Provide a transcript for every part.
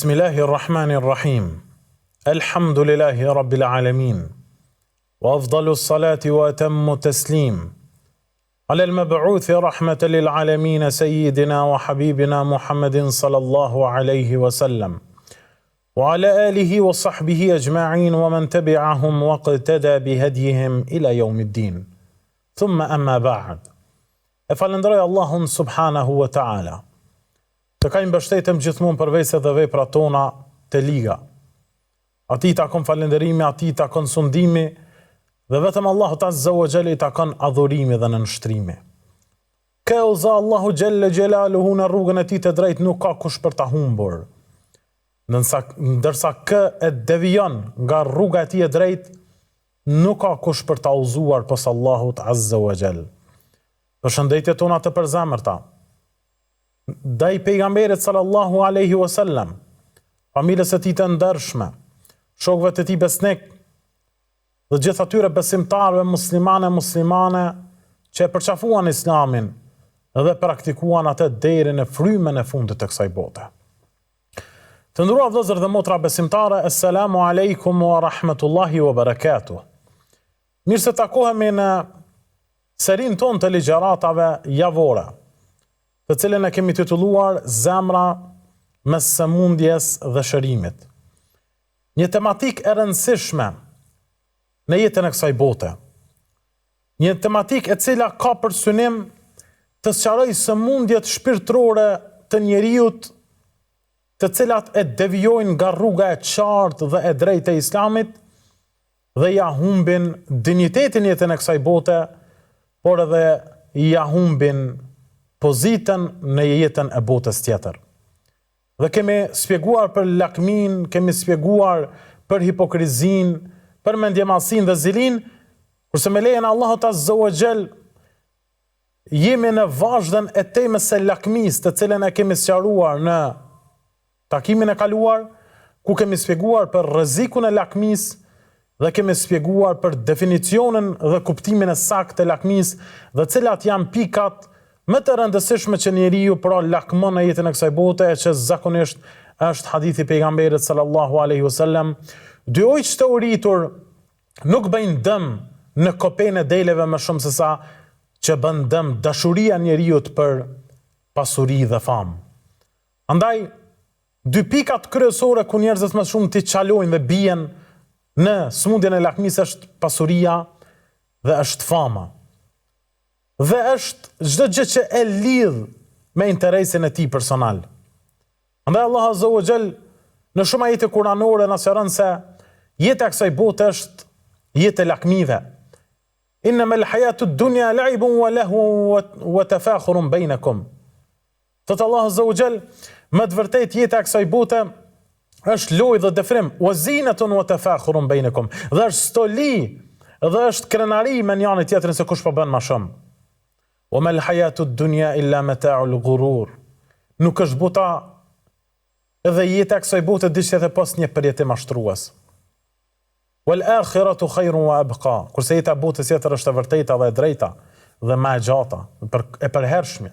Bismillahirrahmanirrahim. Alhamdulillahi rabbil alamin. Wa afdalu salati wa atammu taslim. Ala al-mab'uthi rahmatan lil alamin sayyidina wa habibina Muhammadin sallallahu alayhi wa sallam. Wa ala alihi wa sahbihi ajma'in wa man tabi'ahum wa qtada bihadyihim ila yawmiddin. Thumma amma ba'd. E falenderoj Allahun subhanahu wa ta'ala. Të ka mbështetëm gjithmonë përveç edhe veprat tona të liga. Atij takon falënderimi, atij takon sundimi, dhe vetëm Allahut azza wa jalla i takon adhurimi dhe nënshtrimi. Ka uza Allahu jalla jalaluhu në rrugën e tij të drejtë nuk ka kush për ta humbur. Ndërsa kë e devijon nga rruga e tij e drejtë, nuk ka kush për ta udhëzuar pos Allahut azza wa jalla. Përshëndetjet tona të përzemërta ndaj pejgamberit sallallahu alaihi wasallam, familjes së tij të ndershme, shokëve të tij besnik dhe gjithë atyre besimtarëve muslimane që e përqafuan islamin dhe praktikuan atë deri në frymën e fundit të kësaj bote. Të nderuar vëllezër dhe motra besimtare, assalamu alaikum wa rahmatullahi wa barakatuh. Mirë se takohemi në serin ton të ligjëratave javore, të cilën e kemi titulluar Zemra mes sëmundjes dhe shërimit. Një tematik e rëndësishme në jetën e kësaj bote. Një tematik e cila ka për synim të sqarojë sëmundjet shpirtërore të njeriut, të cilat e devijojnë nga rruga e qartë dhe e drejtë e Islamit dhe ja humbin dinjitetin jetën e kësaj bote, por edhe ja humbin pozitën në jetën e botës tjetër. Dhe kemi spjeguar për lakmin, kemi spjeguar për hipokrizin, për mendjemasin dhe zilin, kurse me lejen Allahut azza wa jall jemi në vazhdën e temës së lakmis, të cilën e kemi sqaruar në takimin e kaluar, ku kemi spjeguar për rrezikun e lakmis dhe kemi spjeguar për definicionin dhe kuptimin e saktë të lakmis dhe cilat janë pikat më të rëndësishme që njeriu pra lakmon në jetën e kësaj bote, e që zakonisht është hadithi pejgamberit sallallahu alaihi wasallam: dy ujë të uritur nuk bëjnë dëm në kopen e deleve më shumë se sa që bën dëm dashuria njeriut për pasuri dhe famë. Andaj, dy pikat kryesore ku njerëzit më shumë t'i çalojnë dhe bien në smundjen e lakmisë është pasuria dhe është fama. Dhe është çdo gjë që e lidh me interesin e tij personal. Andaj Allah azza wa jall në shumë ajete kuranore na sqaron se jeta e kësaj bote është jetë e lakmive. Innamal hayatud dunya la'ibun wa lahwun wa tafakhurun bainakum. Thot Allah azza wa jall, më të vërtet jeta e kësaj bote është lojë dhe dëfrim, wa zinatun wa tafakhurun bainakum. Dhe është stoli dhe është krenari me njëri tjetrin se kush po bën më shumë. Wa mal hayatud dunya illa mata'ul ghurur. Nuk është bota edhe jeta e kësaj bote diçka e pas një përjetim mashtrues. Wal akhiratu khairun wa abqa. Kurse jeta e botës tjetër është e vërteta dhe e drejta dhe më e gjata, e përhershme.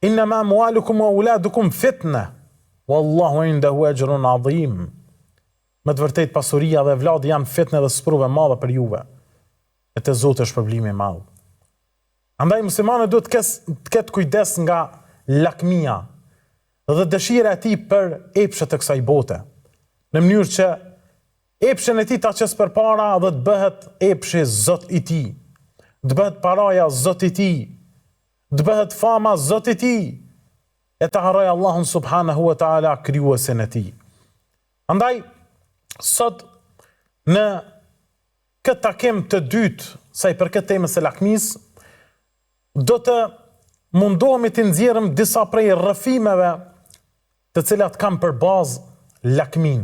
Innama amwalukum wa auladukum fitna, wallahu indahu ajrun adhim. Me të vërtet pasuria dhe vladi janë fitnë dhe sprovë e madhe për juve. E të Zotit është problemi i madh. Andaj muslimani duhet të ketë kujdes nga lakmia dhe dëshira e tij për epshet e kësaj bote, në mënyrë që epshen e tij ta çes përpara dhe të bëhet epshi Zot i tij, të bëhet paraja Zot i tij, të bëhet fama Zot i tij, e të harroj Allahun subhanahu wa ta'ala krijuesin e tij. Andaj sot në këtë takim të dytë sa i përket temës së lakmisë, do të mundohemi të nxjerrim disa prej rrëfimeve të cilat kanë për bazë lakmin.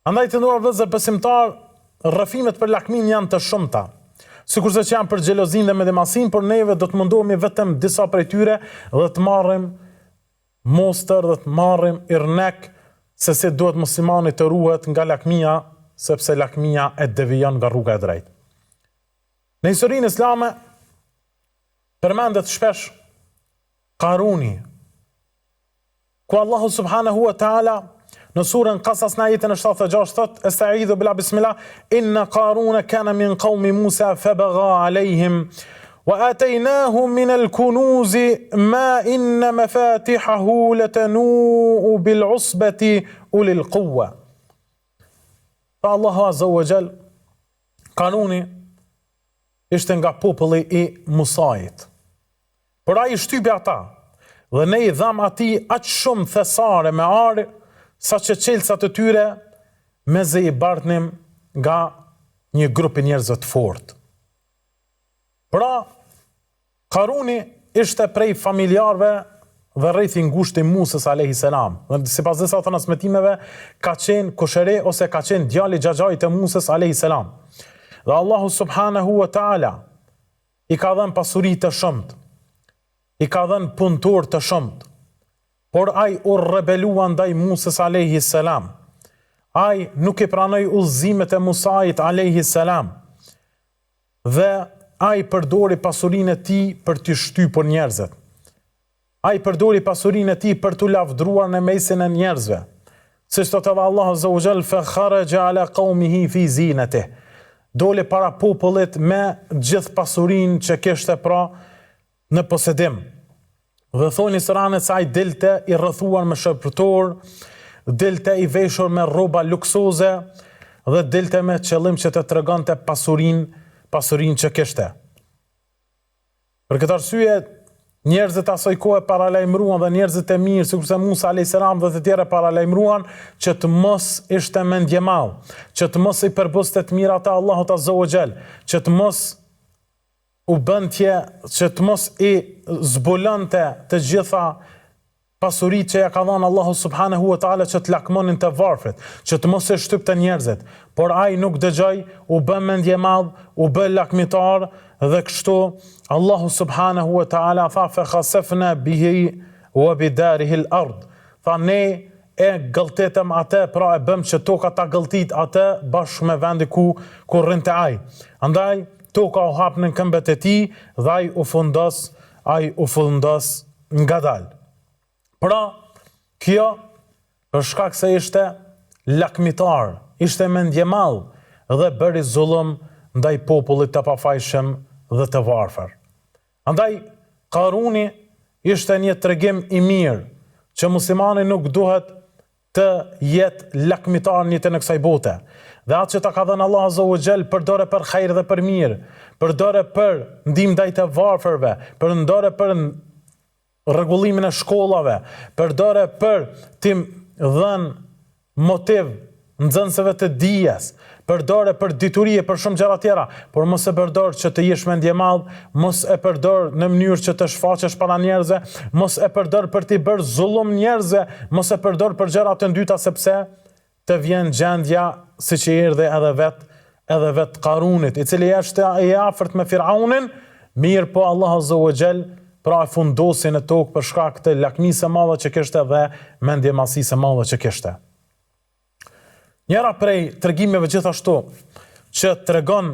Andaj të nderuar vëllezër besimtar, rrëfimet për lakmin janë të shumta. Sikurse që janë për xhelozin dhe mendjemasin, por neve do të mundohemi vetëm disa prej tyre dhe të marrim mostër dhe të marrim irnek se si duhet muslimani të ruhet nga lakmia, sepse lakmia e devijon nga rruga e drejtë. Në historinë islame përmendet shpesh Karuni, ku Allahu subhanahu wa ta'ala në surën Qasas në ajetin e 76 thot: "Esta'idhu bila bismillah, inna Qaruna kana min qaumi Musa fabagha alayhim wa atainahu min al-kunuz ma inna mafatihahu latanu bil usbati ulil quwwa." Fa Allahu azza wa jall, Qaruni ishte nga populli i Musait. Por ai shtypi ata dhe ne i dham atij aq shumë thesare me arë, sa që qelësat e tyre meze i bartnim nga një grup i njerëzve të fortë. Pra, Qaruni ishte prej familjarëve dhe rreth i ngushtë i Musës alayhis salam. Dhe sipas disa transmetimeve ka qenë koshëre ose ka qenë djali xhaxhait të Musës alayhis salam. Dhe Allahu subhanahu wa ta'ala i ka dhënë pasuri të shumtë, i ka dhënë punëtor të shumtë, por ai u rebelua ndaj Musës alayhis salam. Ai nuk i pranoi udhëzimet e Musait alayhis salam. Dhe ai përdori pasurinë e tij për të shtypur njerëzit. Ai përdori pasurinë e tij për t'u lavdruar në mesin e njerëzve. Siç thotë Allahu azza wa jall: "Fa kharaja ala qaumihi fi zinatihi." Dole para popullit me gjithë pasurinë që kishte pra në posedim. Dhe thoni sëranet se ai delte i rrethuar me shpërtor, delte i veshur me rroba luksoze dhe delte me qëllim që të tregonte pasurinë që kishte. Për këtë arsye, njerëzit asaj kohe paralajmëruan dhe njerëzit e mirë, sikurse Musa alayhis salam dhe të tjerë paralajmëruan që të mos ishte mendje madh, që të mos i përboste të mirat e Allahut azza wa jall, që të mos u bëntje, që të mos i zbulonte të gjitha pasuritë që ja ka dhënë Allahu subhanahu wa ta'ala që të lakmonin të varfrit, që të mos e shtypte njerëzit. Por ai nuk dëgjoi, u bë mendje madh, u bë lakmitar dhe kështu Allahu subhanahu wa ta'ala tha: "Fa khasafna bihi wa bidarihi al-ard." Tha ne e gëlltetëm atë, pra e bëm që toka ta gëlltit atë bashkë me vendi ku rrinte ai. Andaj toka u hap në këmbët e tij dhe ai u fundos ngadalë. Pra, kjo për shkak se ishte lakmitar, ishte mendje madh dhe bëri zullum ndaj popullit të pafajshëm dhe të varfër. Andaj, Qaruni ishte një tregim i mirë që muslimani nuk duhet të jetë lakmitar në jetën e kësaj bote. Dhe atë që ta ka dhënë Allah azza wa jall përdore për hajër dhe për mirë, përdore për ndihmë ndaj të varfërve, përdore për rregullimin e shkollave, përdore për të dhënë motiv nxënësve të dijes, përdore për diturie, për shumë gjëra tjera, por mos e përdor që të jesh mendje madh, mos e përdor në mënyrë që të shfaqesh para njerëzve, mos e përdor për të bërë zullum njerëzve, mos e përdor për gjëra të dyta, sepse të vjen gjendja siç i erdhi edhe vet Qarunit, i cili është i afërt me Firaunin, mirë po Allah azza wa jall pra e fundosi në tokë për shkak të lakmisë së madhe që kishte dhe mendjemasisë së madhe që kishte. Njëra prej tregimeve gjithashtu që tregon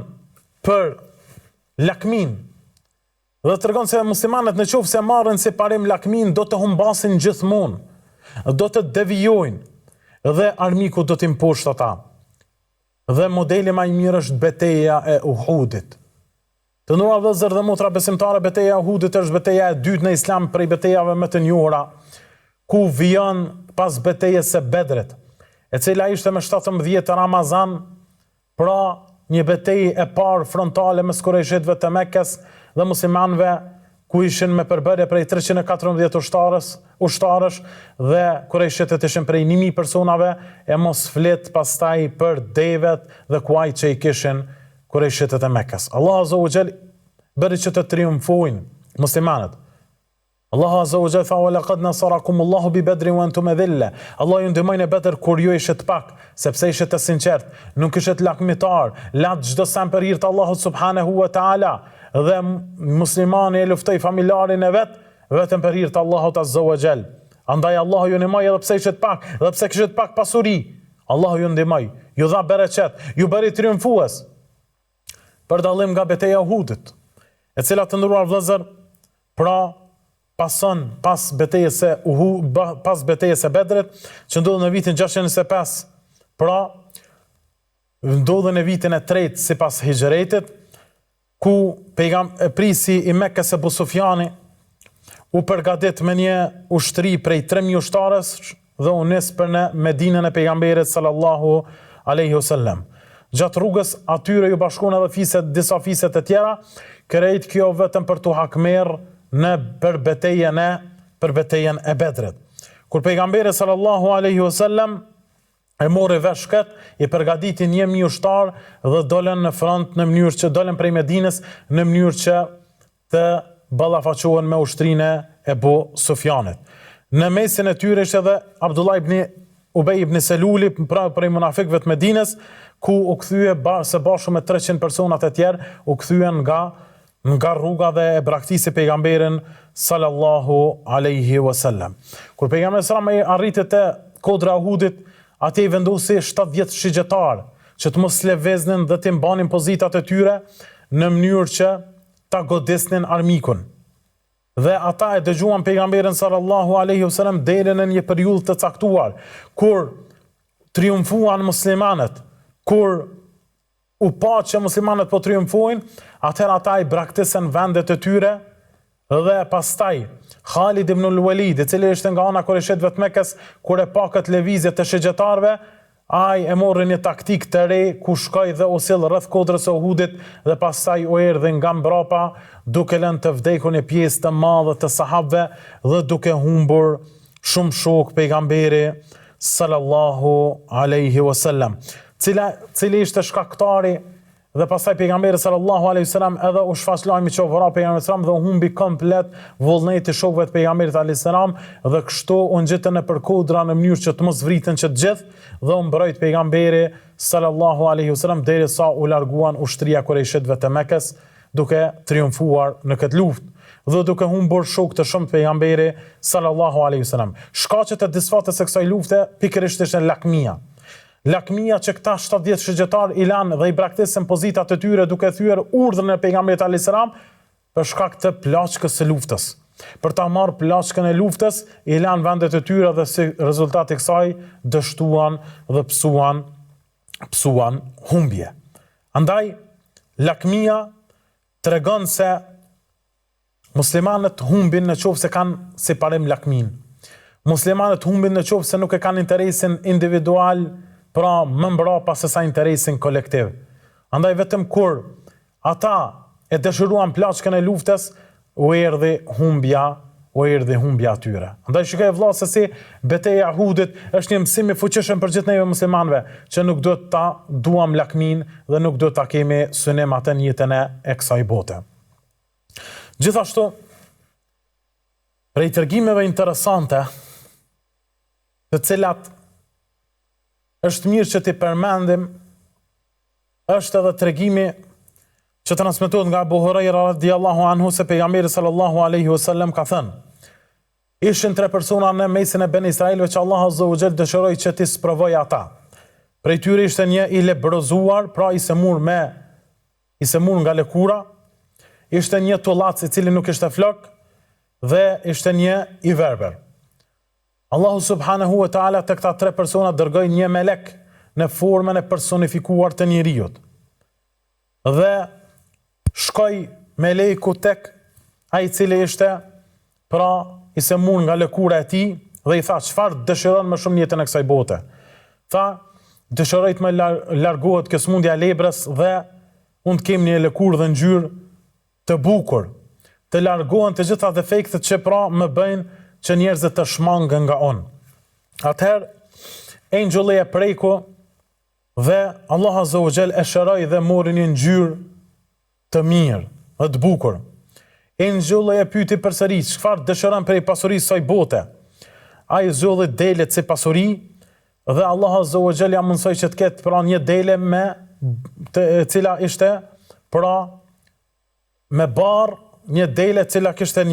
për lakmin dhe tregon se muslimanët në qoftë se marrin si parim lakmin do të humbasin gjithmonë, do të devijojnë dhe armiku do të imposhtë ata. Dhe modeli më i mirë është betejë e Uhudit. Të nderuar vëllezër dhe motra besimtare, betejë e Uhudit është betejë e dytë në Islam prej betejave më të njohura, ku vijon pas betejës së Bedrit, e cila ishte me 17 Ramazan, pra një betejë e parë frontale mes kurajshitëve të Mekkës dhe muslimanëve, ku ishin me përbërje prej 314 ushtarësh dhe kurajshitët ishin prej 1000 personave, e mos flet pastaj për devet dhe kuaj që i kishin kurajshitët e Mekkës. Allah azza wa jall bëri që të triumfojnë muslimanët. Allah azza wa jalla tha: "Wa laqad nasarakumullahu bi Badrin wa antum adilla." Allah ju ndihmoi në Bedër kur ju ishit pak, sepse ishit të sinqert, nuk ishit lakmitar, lat çdo sa për hir të Allahut subhanahu wa taala, dhe muslimani e luftoi familjarin e vet vetëm për hir të Allahut azza wa jall. Andaj Allahu ju ndihmoi edhe pse ishit pak, edhe pse kishit pak pasuri. Allahu ju ndihmoi, ju dha bereqet, ju bëri triumfues. Për dallim nga betejë e Uhudit, e cila të nderuar vëllezër, pra pas betejës së Bedrit, që ndodhi në vitin 625, pra ndodhi në vitin e 3 sipas hijretit, ku prisi i Mekës Ebu Sufjani u përgatit me një ushtri prej 3.000 ushtarës dhe u nis për në Medinën e pejgamberit sallallahu alaihi wasallam. Gjatë rrugës atyre ju bashkuan edhe disa fiset e tjera, krejt kjo vetëm për tu hakmer për betejën e Bedrit. Kur pejgamberi sallallahu alaihi wasallam e mori vesh kët, i përgatiti 1.000 ushtar dhe dolën në front në mënyrë që dolën prej Medinës në mënyrë që të ballafaqohen me ushtrinë e Ebu Sufjanit. Në mesin e tyre ishte edhe Abdullah ibn Ubej ibn Seluli, prej munafikëve të Medinës, ku u kthye së bashku me 300 personat e tjerë, u kthyen nga rruga dhe e braktisi pejgamberin sallallahu alaihi wasallam. Kur pejgamberi sallallahu alaihi arriti te kodra e Uhudit, atje i vendosi 70 shigjetar që të mos lëveznin dhe të mbanin pozitat e tyre në mënyrë që ta godisnin armikun. Dhe ata e dëgjuan pejgamberin sallallahu alaihi wasallam deri në një periudhë të caktuar, kur triumfuan muslimanët, kur u pa që muslimanët po triumfojnë, atëherë ata i braktisen vendet e tyre dhe pastaj Khalid ibn al-Walid, i cili ishte nga ana Kureshitëve të Mekës, kur e pa këtë lëvizje të shigjetarëve, ai e morri një taktik të re ku shkoi dhe u sill rreth kodrës së Uhudit dhe pastaj u erdhi nga mbrapa duke lënë të vdekur një pjesë të madhe të sahabëve dhe duke humbur shumë shok pejgamberi sallallahu alaihi wasallam. Cili ishte shkaktari dhe pastaj pejgamberi sallallahu alaihi wasallam edhe u shfaq lajmi që vra pejgamberi sallallahu dhe u humbi komplet vullneti shokëve të pejgamberit alaihi salam dhe kështu u ngjitën nëpër kodra në mënyrë që të mos vriten që të gjithë dhe u mbrojt pejgamberi sallallahu alaihi wasallam derisa u larguan ushtria Kurejshitëve të Mekës duke triumfuar në këtë luftë dhe duke humbur shok të shumë të pejgamberi sallallahu alaihi wasallam. Shkaqet e disfatës së kësaj lufte pikërisht ishte lakmia. Lakmia që këta 70 shigjetar i lanë dhe i braktisën pozitat e tyre duke thyer urdhën e pejgamberit alayhis salam për shkak të plaçkës së luftës. Për ta marrë plaçkën e luftës, i lanë vendet e tyre dhe si rezultat i kësaj dështuan dhe psuan humbje. Andaj lakmia tregon se muslimanët humbin në qoftë se kanë si parim lakmin. Muslimanët humbin në qoftë se nuk e kanë interesin individual, pra më mbrapa se sa interesin kolektiv. Andaj vetëm kur ata e dëshiruan plaçkën e luftës, u erdhi humbja atyre. Andaj shikoj vëlla se si betejë e Uhudit është një mësim i fuqishëm për gjithë neve muslimanëve, që nuk duhet ta duam lakmin dhe nuk duhet ta kemi synim atë në jetën e kësaj bote. Gjithashtu, prej tregimeve interesante, të cilat është mirë që t'i përmendim, është edhe tregimi që transmetohet nga Abu Huraira radhiyallahu anhu se pejgamberi sallallahu alaihi wasallam ka thënë: ishin 3 persona në mesin e Ben Israilëve që Allah azza wa jall dëshiroi që t'i sprovojë ata. Prej tyre ishte një i lebrozuar, pra i semur nga lëkura, ishte një tullac i cili nuk ishte flok dhe ishte një i verbër. Allahu subhanahu wa ta'ala të këta 3 persona dërgoi një melek në formën e personifikuar të njeriut. Dhe shkoi meleku tek ai i cili ishte pra i semur nga lëkura e tij dhe i tha: çfarë dëshiron më shumë në jetën e kësaj bote? Tha: dëshiroj të më largohet kjo smundja e lebrës dhe unë të kem një lëkurë dhe ngjyrë të bukur, të largohen të gjitha defektet që pra më bëjnë që njerëzit të shmangën nga unë. Atëherë, engjulli e preku dhe Allah azza wa jall e shëroi dhe mori një ngjyrë të mirë dhe të bukur. Engjulli e pyeti përsëri: çfarë dëshiron prej pasurisë së bote? Ai zolli delet si pasuri dhe Allah azza wa jall ja mundsoi që të ketë pra një dele e cila ishte pra me barr, një dele e cila kishte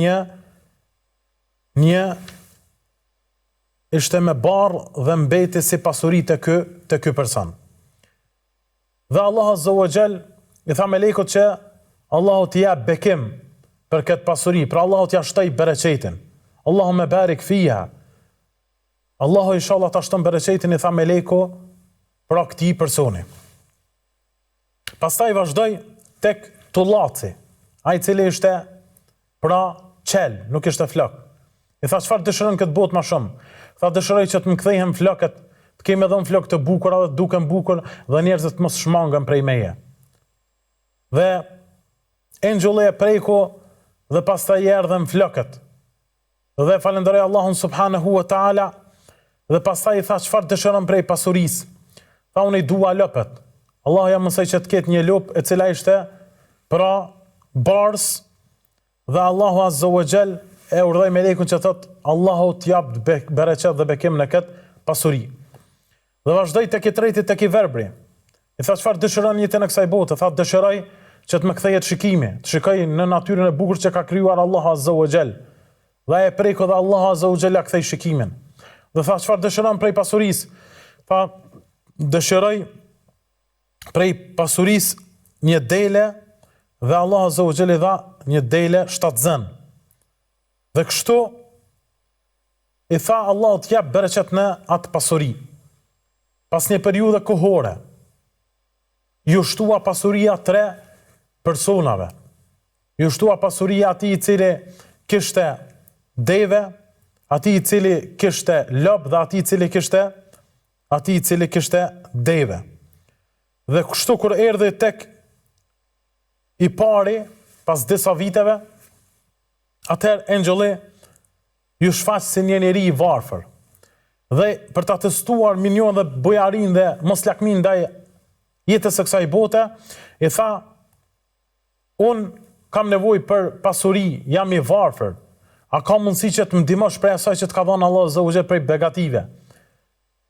ishte me barë dhe mbeti si pasuri të ky person. Dhe Allah azza wa jall i tha melekut që Allahu t'i jap bekim për këtë pasuri, pra Allahu t'ja shtoj bereqetin. Allahumme barik fiha. Allahu inshallah ta shton bereqetin, i tha meleko pra këtij personi. Pastaj vazhdoi tek tullaci, ai cili ishte pra qel, nuk ishte flok. I tha çfarë dëshiron këtë botë më shumë? Tha dëshiroj që të më kthehen flokët, të kemi edhe flokë të bukura dhe të duken bukur dhe njerëzit mos shmangen prej meje. Dhe engjulli e preku dhe pastaj erdhën flokët. Dhe falenderoj Allahun subhanahu wa taala dhe pastaj i tha çfarë dëshiron prej pasurisë. Tha unë i dua lopët. Allah ja mësoj që të ketë një lopë e cila ishte pra bars dhe Allahu azza wa jall e urdhoi melekun që thot Allahu t'jap bereqet dhe bekim në këtë pasuri. Dhe vazhdoi tek i treti tek i verbri. I tha çfarë dëshiron jetën e kësaj bote? Tha dëshiroj që të më kthehet shikimi, të shikoj në natyrën e bukur që ka krijuar Allahu azza wa jall. Dhe e preku dhe Allahu azza wa jall ja kthei shikimin. Dhe tha çfarë dëshiron prej pasurisë? Tha dëshiroj prej pasurisë një dele dhe Allahu azza wa jall i dha një dele shtatzën. Dhe kështu i tha Allahu t'jap bereqet në atë pasuri. Pas një periudhe kohore, ju shtua pasuria 3 personave. Ju shtua pasuria atij i cili kishte deve, atij i cili kishte lop dhe atij i cili kishte deve. Dhe kështu kur erdhi tek i pari pas disa viteve, atëherë engjulli ju shfaq si një njeri i varfër. Dhe për ta testuar minion dhe bujarin dhe mos lakmin ndaj jetës së kësaj bote, i tha unë kam nevojë për pasuri, jam i varfër. A ka mundësi që të më ndihmosh prej asaj që të ka dhënë Allahu azza wa jall prej begative?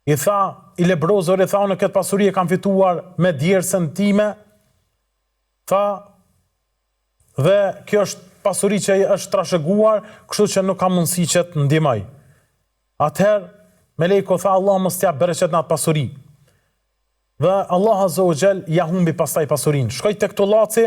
I tha i lebrozor, i tha unë këtë pasuri e kam fituar me djersën time. Tha dhe kjo është pasuri që është trashëguar, kështu që nuk ka mundësi që të ndihmoj. Atëherë meleko tha Allah mos t'jap bereqet në atë pasuri. Dhe Allah azza wa jall ja humbi pastaj pasurinë. Shkoi tek tullaci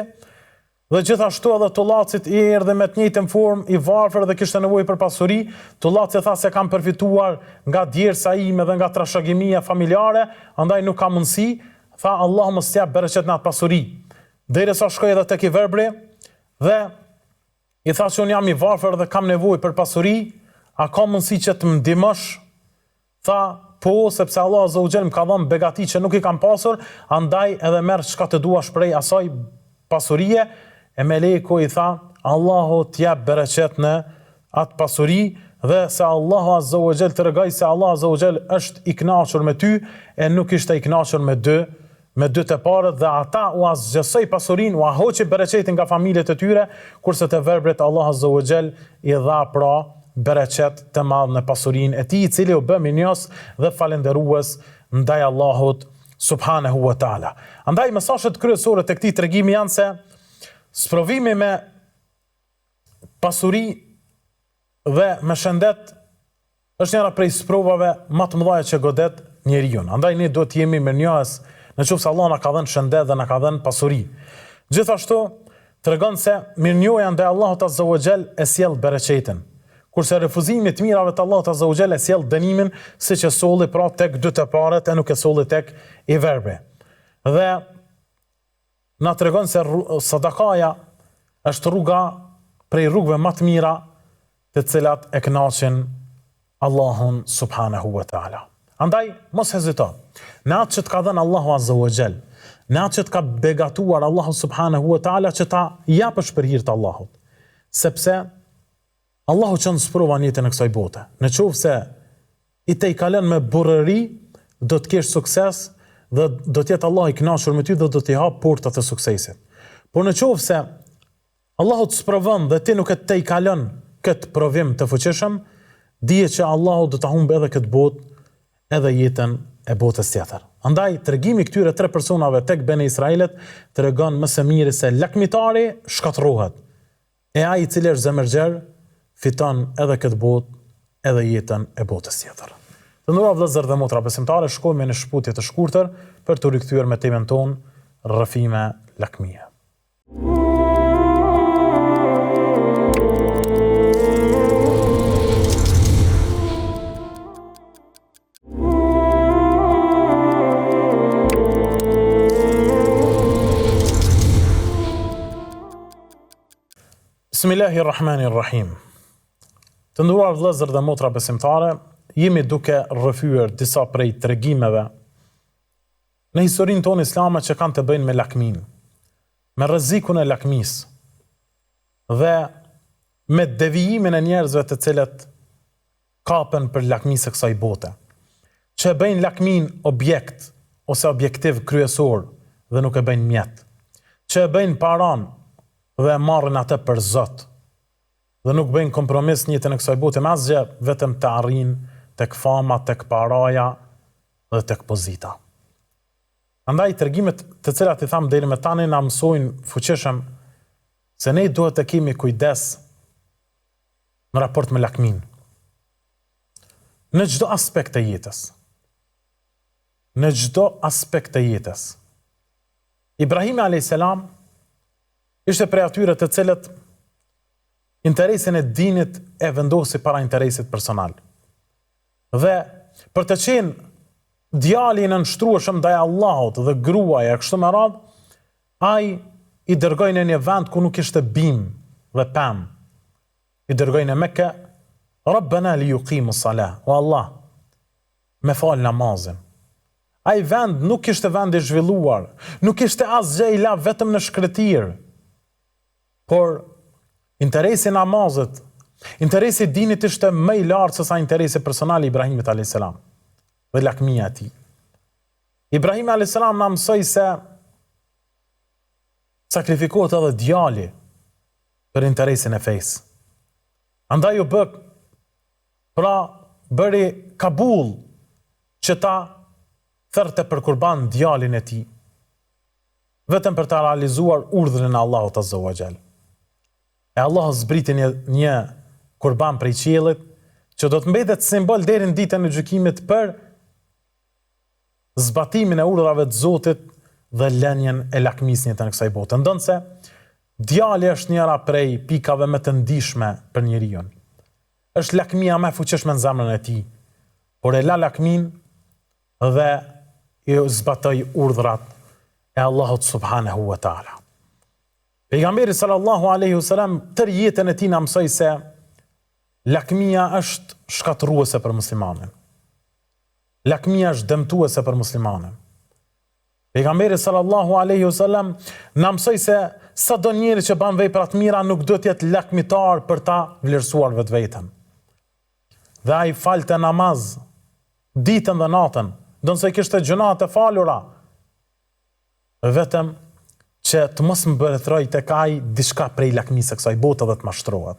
dhe gjithashtu edhe tullacit i erdhi me të njëjtën formë, i varfër dhe kishte nevojë për pasuri. Tullaci tha se kam përfituar nga djersa ime dhe nga trashëgimia familjare, andaj nuk ka mundësi. Tha Allah mos t'jap bereqet në atë pasuri. Derisa shkoi edhe tek i verbri dhe i tha që unë jam i varfër dhe kam nevojë për pasuri, a ka mundësi që të më ndihmosh? Tha, po, sepse Allah azza wa jall më ka dhënë begati që nuk i kam pasur, andaj edhe merr çka të duash prej asaj pasurie. E meleku i tha, Allahu t'jap bereqet në atë pasuri dhe se Allahu azza wa jall tregoi se Allah azza wa jall është i kënaqur me ty e nuk ishte i kënaqur me dy të parët dhe ata u azgjësoi pasurinë, u ahoqi bereqetin nga familjet e tyre, kurse të verbrit Allah azza wa jall i dha pra bereqet të madh në pasurinë e tij, i cili u bë minjos dhe falendërues ndaj Allahut subhanahu wa taala. Andaj mesazhet kryesore të këtij tregimi janë se sprovimi me pasuri dhe me shëndet është njëra prej sprovave më të mëdha që godet njeriu. Andaj ne duhet të jemi mirënjohës nëse Allah na ka dhënë shëndet dhe na ka dhënë pasuri. Gjithashtu tregon se mirënjohja ndaj Allahut azza wa jall e sjell bereqetin, kurse refuzimi të mirave të Allahut azza wa jall e sjell dënimin, siç e solli pra tek dy të parët e nuk e solli tek i verbri. Dhe na tregon se sadakaja është rruga prej rrugëve më të mira të cilat e kënaqin Allahun subhanahu wa taala. Andaj mos hezito. Në atë që të ka dhënë Allahu azza wa jall, në atë që të ka begatuar Allahu subhanahu wa taala që ta japësh për hir të Allahut. Sepse Allahu që në sprovon jetën e kësaj bote. Në qoftë se i te i kalon me burrëri, do të kesh sukses dhe do të jetë Allah i kënaqur me ty dhe do t'i hap portat e suksesit. Por në qoftë se Allahu të sprovon dhe ti nuk e te i kalon këtë provim të fuqishëm, dije që Allahu do ta humbë edhe këtë botë, edhe jetën e botës tjetër. Andaj tregimi këtyre 3 personave tek Bene Israilet tregon më së miri se lakmitari shkatërrohet. E ai i cili është zemërgjer fiton edhe këtë botë, edhe jetën e botës tjetër. Të nderuar vëllezër dhe motra besimtare, shkojmë në shkputje të shkurtër për të rikthyer me temën tonë rrëfime lakmie. Bismillahirrahmanirrahim. Të nderuar vëllezër dhe motra besimtare, jemi duke rrëfyer disa prej tregimeve në historinë tonë islame që kanë të bëjnë me lakmin, me rrezikun e lakmisë dhe me devijimin e njerëzve të cilët kapen për lakmisë e kësaj bote, që e bëjnë lakmin objekt ose objektiv kryesor dhe nuk e bëjnë mjet, që e bëjnë paran dhe marrin atë për Zot dhe nuk bëjnë kompromis në jetën e kësaj bote me asgjë, vetëm të arrin tek fama, tek paraja dhe tek pozita. Andaj tregimet të cilat i tham deri më tani na mësojnë fuqishëm se ne duhet të kemi kujdes në raport me lakmin. Në çdo aspekt të jetës. Në çdo aspekt të jetës. Ibrahimi a.s. ishte prej atyre të cilët interesin e dinit e vendosi para interesit personal. Dhe për të qenë djali në nështrueshëm ndaj Allahut dhe gruaja kështu me radhë, ai i dërgoi në një vend ku nuk ishte bim dhe pem. I dërgoi në Mekë, Rabbana li yuqimu s-salah, o Allah, me fal namazin. Ai vend nuk ishte vend i zhvilluar, nuk ishte asgjë i la vetëm në shkretir. Por interesi i namazit, interesi i dinit ishte më i lartë se sa interesi personal i Ibrahimit a.s. dhe lakmia e tij. Ibrahimi a.s. na mësoi se sakrifikohet edhe djali për interesin e fesë. Andaj u bë, pra bëri Kabul që ta thërte për kurban djalin e tij, vetëm për ta realizuar urdhrin e Allahut Azza wa Jall. E Allah zbriti një kurban prej qiellit që do të mbetet simbol deri në ditën e gjykimit për zbatimin e urdhrave të Zotit dhe lënien e lakmisë në kësaj bote. Ndonse djali është njëra prej pikave më të ndihshme për njeriu. Është lakmia më e fuqishme në zemrën e tij, por e la lakmin dhe i zbatoi urdhrat e Allahut subhanahu wa taala. Pejgamberi sallallahu alaihi wasallam tër jetën e tij na mësoi se lakmia është shkatërruese për muslimanin. Lakmia është dëmtuese për muslimanin. Pejgamberi sallallahu alaihi wasallam na mësoi se sado njeri që bën vepra të mira nuk do të jetë lakmitar për ta vlerësuar vetveten. Dhe ai falte namaz ditën dhe natën, ndonse kishte gjuna të falura, vetëm që të mos mbërthroj tek ai diçka prej lakmisë kësaj bote dhe të mashtrohet.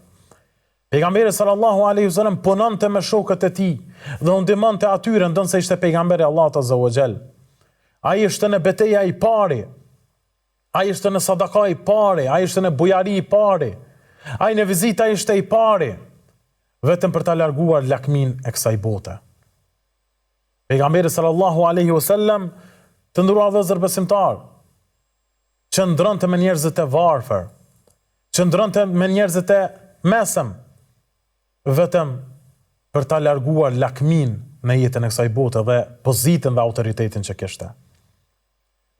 Pejgamberi sallallahu alaihi wasallam punonte me shokët e tij dhe u ndihmonte atyre ndonse ishte pejgamberi Allahut Azza wa Jall. Ai ishte në betejë i pari, ai ishte në sadaka i pari, ai ishte në bujari i pari, ai në vizita ishte i pari, vetëm për ta larguar lakmin e kësaj bote. Pejgamberi sallallahu alaihi wasallam, të nderuar vëllezër besimtar, qëndronte me njerëzit e varfër, qëndronte me njerëzit e mesëm, vetëm për ta larguar lakmin në jetën e kësaj bote dhe pozitën dhe autoritetin që kishte.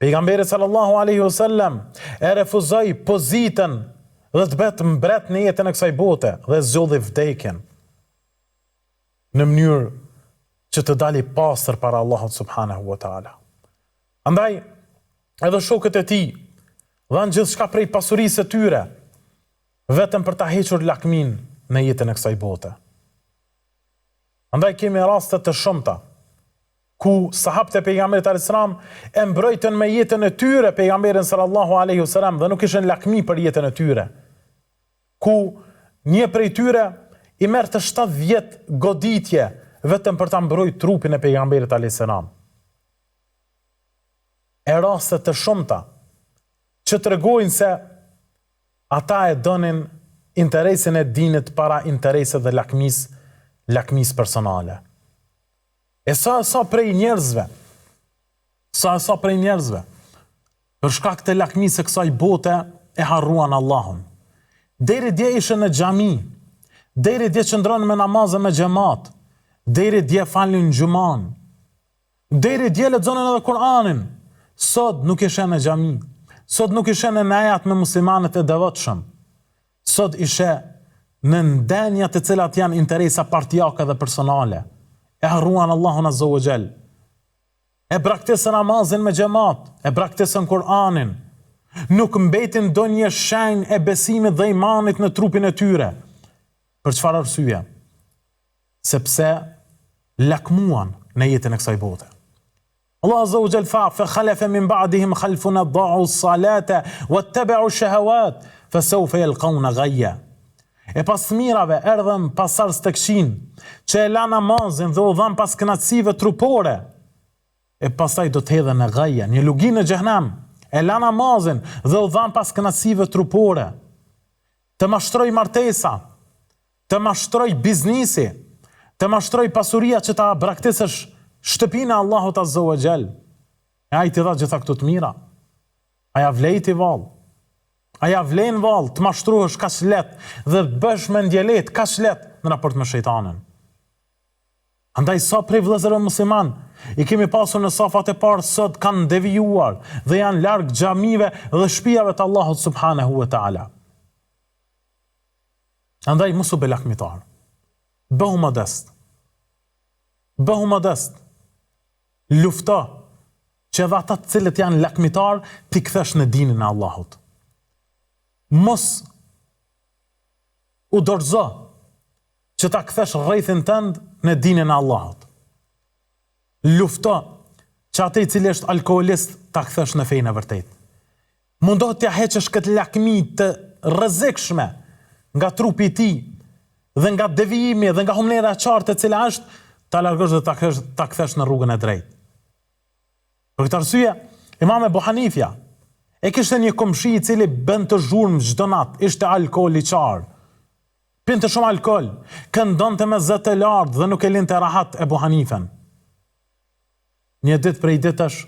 Pejgamberi sallallahu alaihi wasallam e refuzoi pozitën dhe të bëhet mbret në jetën e kësaj bote dhe zgjodhi vdekjen në mënyrë që të dali pastër para Allahut subhanahu wa taala. Andaj edhe shokët e tij dhanë gjithçka prej pasurisë së tyre, vetëm për ta hequr lakmin në jetën e kësaj bote. Andaj kemi raste të shumta ku sahabët e pejgamberit alayhis salam e mbrojtën me jetën e tyre pejgamberin sallallahu alaihi wasallam dhe nuk kishin lakmi për jetën e tyre. Ku një prej tyre i merrte 70 goditje vetëm për ta mbrojtur trupin e pejgamberit alayhis salam. E raste të shumta që tregojnë se ata e donin interesin e dinit para interesit dhe lakmis personale. E sa prej njerëzve, sa prej njerëzve, për shkak të lakmisë së kësaj bote e harruan Allahun. Deri dje ishin në xhami, deri dje qëndronin me namazë me xhamat, deri dje falnin xhuman, deri dje lexonin edhe Kur'anin. Sot nuk ishin në xhami. Sot nuk ishin në ajat me muslimanët e devotshëm. sot ishe në ndenja të cilat janë interesa partijake dhe personale. E harruan Allahun Azza wa Jall. E braktisën namazin me xhamat, e braktisën Kur'anin. Nuk mbetin ndonjë shenjë e besimit dhe imanit në trupin e tyre. Për çfarë arsye? Sepse lakmuan në jetën e kësaj bote. Allah Azza wa Jall fa khalafa min ba'dihim khalfun adha'u as-salata wattaba'u ash-shahawat fasawfa yalqawna ghayya. E pas mirave erdhën pasardhës të këqin, që e la namazin dhe u dhan pas kënaqësive trupore. E pastaj do të hedhen në ghaja, një luginë në xhehenam. E la namazin dhe u dhan pas kënaqësive trupore. Të mashtroj martesa, të mashtroj biznisi, të mashtroj pasuria që ta braktisësh shtëpinë e Allahut Azza wa Jall. E ai të dha gjitha këto të mira. Aja vlejti vallë. Aja vlen vallë të mashtruhesh kaq let dhe të bësh me ndjelet kaq let në raport me shejtanin. Andaj sa prej vëllezërve musliman i kemi pasur në safat e parë sot kanë devijuar dhe janë larg xhamive dhe shtëpive të Allahut subhanahu wa taala. Andaj mos u bë lakmitar. Bëhu modest. Bëhu modest. Lufto që dhe ata të cilët janë lakmitar t'i kthesh në dinin e Allahut. Mos u dorëzo që ta kthesh rrethin tënd në dinin e Allahut. Lufto që atë i cili është alkoolist ta kthesh në fenë e vërtet. Mundohet t'ja heqësh këtë lakmi të rrezikshme nga trupi i tij dhe nga devijimi dhe nga humnera e qartë e cila është, ta largosh dhe ta kthesh në rrugën e drejtë. Për këtë arsye, Imam Ebu Hanifja e kishte një komshi i cili bën të zhurmë çdo natë, ishte alkooliçar. Pinte shumë alkool, këndonte me zë të lartë dhe nuk e linte rahat Ebu Hanifen. Një ditë prej ditësh,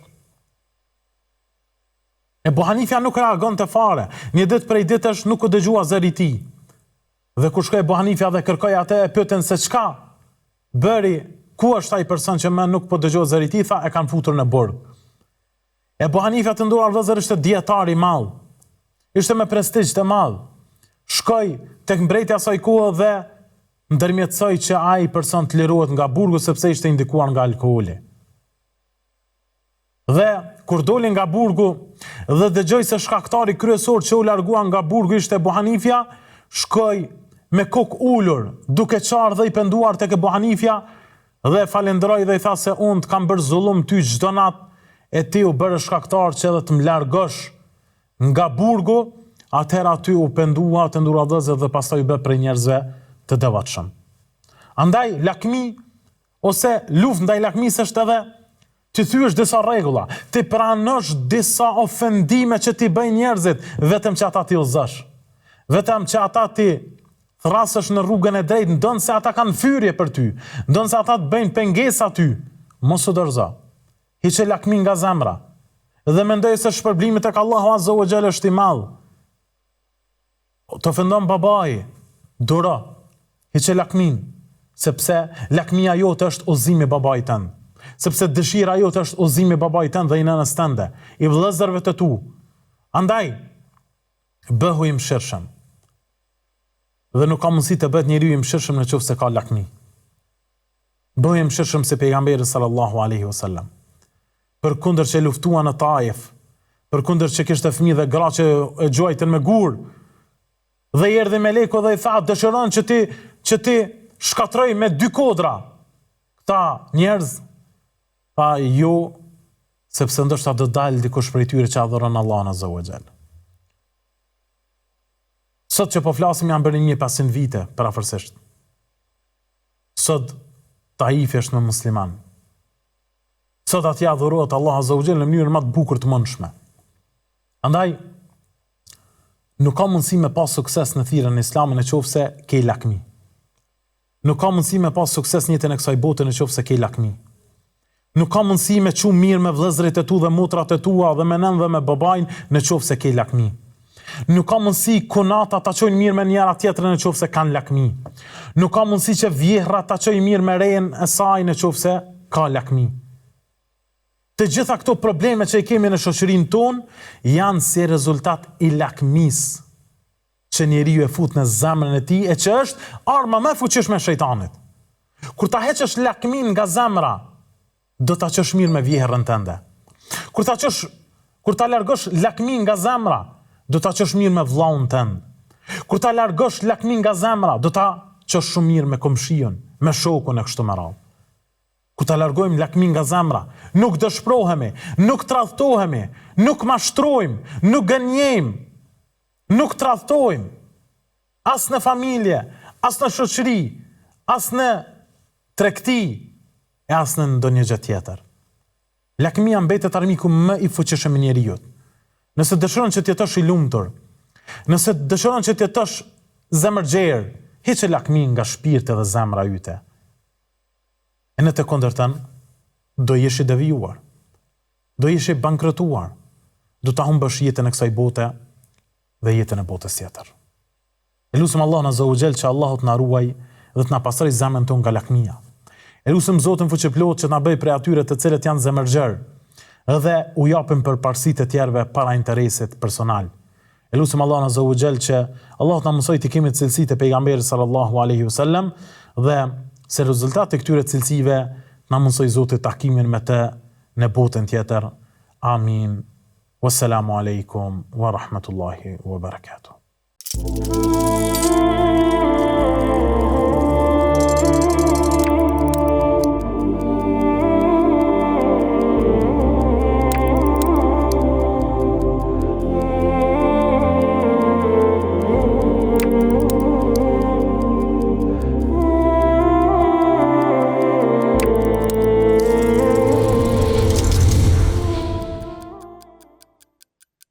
Ebu Hanifja nuk reagonte fare. Një ditë prej ditësh nuk u dëgjua zëri i tij. Dhe kur shkoi Ebu Hanifja dhe kërkoi atë, e pyeten se çka bëri, ku është ai person që më nuk po dëgjoi zëri i tij, tha e kanë futur në burg. Ebu Hanifja të nduar vëllezër ishte dietar i madh. Ishte me prestigj të madh. Shkoi tek mbretja asaj kohe dhe ndërmjetësoi që ai person të lirohet nga burgu sepse ishte indikuar nga alkooli. Dhe kur doli nga burgu dhe dëgjoi se shkaktari kryesor që u largua nga burgu ishte Ebu Hanifja, shkoi me kokë ulur, duke qarë dhe i penduar tek Ebu Hanifja dhe falenderoi dhe i tha se unë të kam bërë zullum ty çdo natë, e ti u bërë shkaktar që edhe të më largosh nga burgu, atëherë aty u pendua të ndura dhëzë dhe pastaj u bë prej njerëzve të devotshëm. Andaj lakmi ose luftë ndaj lakmisë është edhe të thyesh disa rregulla, të pranosh disa ofendime që ti bëjnë njerëzit, vetëm që ata ti udhëzosh. Vetëm që ata ti thrasësh në rrugën e drejtë, ndonë se ata kanë fyrje për ty, ndonë se ata të bëjnë pengesa ty, mos u dorëzo. Hiqe lakmin nga zemra dhe mendoj se shpërblimi tek Allahu Azza wa Jall është i madh. Të ofendon babai, duro, hiqe lakmin, sepse lakmia jote është udhëzimi i babait tënd. Sepse dëshira jote është udhëzimi i babait tënd dhe i nënës tënde, i vëllezërve të tu. Andaj bëhu i mëshirshëm. Dhe nuk ka mundësi të bëhet njeriu i mëshirshëm nëse ka lakmi. Bëhu i mëshirshëm si pejgamberi sallallahu alaihi wasallam. Përkundër që luftua në Taif, përkundër që kishte fëmijë dhe gra që e gjuajtën me gur, dhe i erdhi meleku dhe i tha, dëshiron që ti shkatroj me 2 kodra këta njerëz, tha jo, sepse ndoshta do dalë dikush prej tyre që adhuron Allahun Azza wa Jall. Sot që po flasim janë bërë 1500 vite parafërsisht. Sot Taifi është me musliman. Sot atje adhurohet Allah Azza wa Jall në mënyrë më të bukur të mundshme. Andaj nuk ka mundësi me pas sukses në thirrjen e Islamit nëse ke lakmi. Nuk ka mundësi me pas sukses në jetën e kësaj bote nëse ke lakmi. Nuk ka mundësi me qu mirë me vëllezërit e tu dhe motrat e tua dhe me nënën dhe me babain nëse ke lakmi. Nuk ka mundësi konata ta çojnë mirë me njëra tjetrën nëse kanë lakmi. Nuk ka mundësi që vjehra ta çojnë mirë me rejen e saj nëse ka lakmi. Të gjitha këto probleme që i kemi në shoqërinë tonë janë si rezultat i lakmisë që njeriu e fut në zemrën e tij e që është arma më e fuqishme e shejtanit. Kur ta heqësh lakmin nga zemra, do ta qosh mirë me vjehrën tënde. Kur ta largosh lakmin nga zemra, do ta qosh mirë me vllaun tënd. Kur ta largosh lakmin nga zemra, do ta qosh shumë mirë me komshiun, me shokun e kështu me radhë. Kur ta largojmë lakmin nga zemra, nuk dëshpërohemi, nuk tradhtohemi, nuk mashtrojmë, nuk gënjejmë, nuk tradhtojmë, as në familje, as në shoqëri, as në tregti, e as në ndonjë gjë tjetër. Lakmia mbetet armiku më i fuqishëm i njeriu. Nëse dëshiron që të jetosh i lumtur, nëse dëshiron që të jetosh zemërgjer, hiqe lakmin nga shpirti dhe zemra yte. E në të kundërtën, do jesh i devijuar, do jesh i bankrotuar, do ta humbësh jetën e kësaj bote dhe jetën e botës tjetër. E lutem Allahun Azza wa Jall që Allahu të na ruaj dhe të na pastroj zemrën tonë nga lakmia. E lutem Zotin fuqiplot që të na bëj prej atyre të cilët janë zemërgjer dhe u japin për parësitë e tjerëve para interesit personal. E lutem Allahun Azza wa Jall që Allahu të na mësoj të kemi cilësitë e pejgamberit sallallahu alaihi wasallam dhe se rezultati këtyre cilësive na mësoj Zoti takimin me të në botën tjetër. Amin. Wassalamu alaikum wa rahmatullahi wa barakatuh.